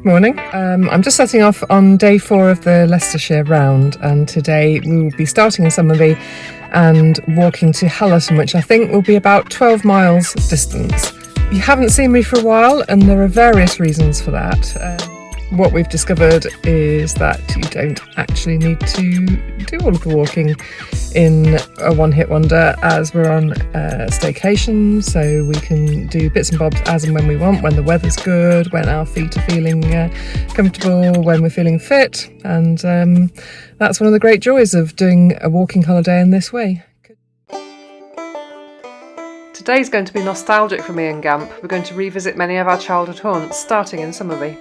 Morning. I'm just setting off on day 4 of the Leicestershire Round, and today we will be starting in Somerby and walking to Hallaton, which I think will be about 12 miles distance. You haven't seen me for a while, and there are various reasons for that. What we've discovered is that you don't actually need to do all of the walking in a one-hit wonder, as we're on a staycation, so we can do bits and bobs as and when we want, when the weather's good, when our feet are feeling comfortable, when we're feeling fit, and that's one of the great joys of doing a walking holiday in this way. Today's going to be nostalgic for me and Gamp. We're going to revisit many of our childhood haunts, starting in Somerby.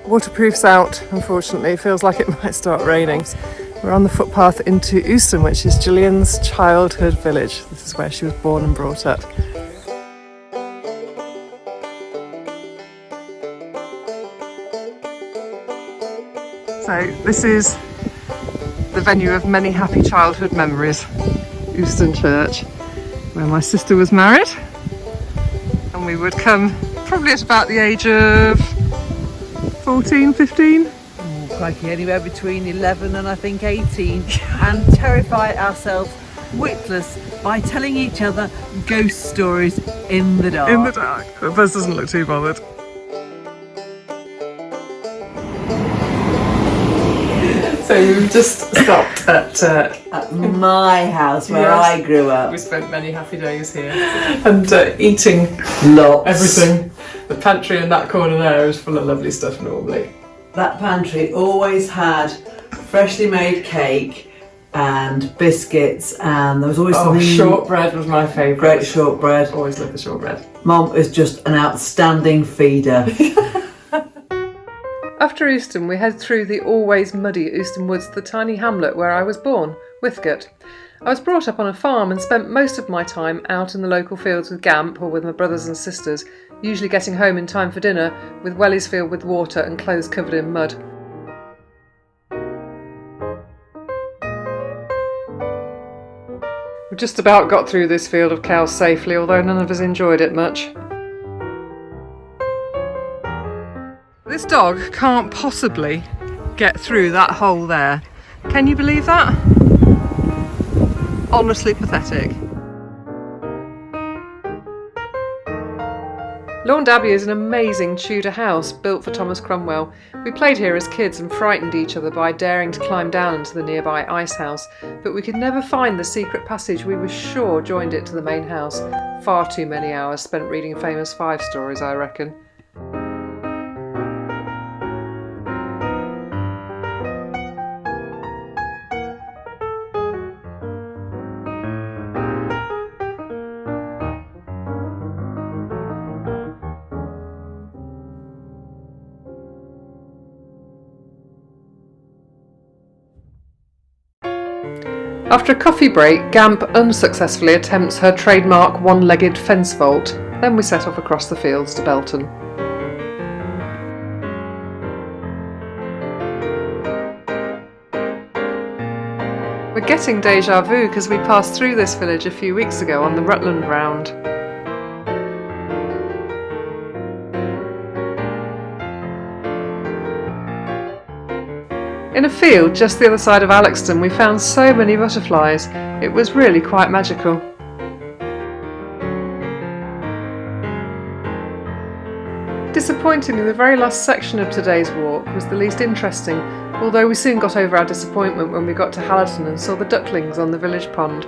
Waterproof's out, unfortunately. It feels like it might start raining. We're on the footpath into Euston, which is Gillian's childhood village. This is where she was born and brought up. So this is the venue of many happy childhood memories, Euston Church, where my sister was married, and we would come probably at about the age of 14, 15? Oh, crikey, anywhere between 11 and I think 18, and terrify ourselves witless by telling each other ghost stories in the dark. In the dark. But Buzz doesn't look too bothered. So we've just stopped at my house where yes, I grew up. We spent many happy days here and eating Lots. everything. The pantry in that corner there is full of lovely stuff normally. That pantry always had freshly made cake and biscuits, and there was always something. Shortbread was my favourite. Great shortbread. Always loved the shortbread. Mum is just an outstanding feeder. After Euston, we head through the always muddy Euston Woods to the tiny hamlet where I was born, Withcote. I was brought up on a farm and spent most of my time out in the local fields with Gamp or with my brothers and sisters, usually getting home in time for dinner with wellies filled with water and clothes covered in mud. We just about got through this field of cows safely, although none of us enjoyed it much. This dog can't possibly get through that hole there. Can you believe that? Honestly pathetic. Launde Abbey is an amazing Tudor house built for Thomas Cromwell. We played here as kids and frightened each other by daring to climb down into the nearby ice house, but we could never find the secret passage we were sure joined it to the main house. Far too many hours spent reading famous 5 stories, I reckon. After a coffee break, Gamp unsuccessfully attempts her trademark one-legged fence vault. Then we set off across the fields to Belton. We're getting déjà vu because we passed through this village a few weeks ago on the Rutland Round. In a field just the other side of Alexton, we found so many butterflies. It was really quite magical. Disappointingly, the very last section of today's walk was the least interesting, although we soon got over our disappointment when we got to Hallaton and saw the ducklings on the village pond.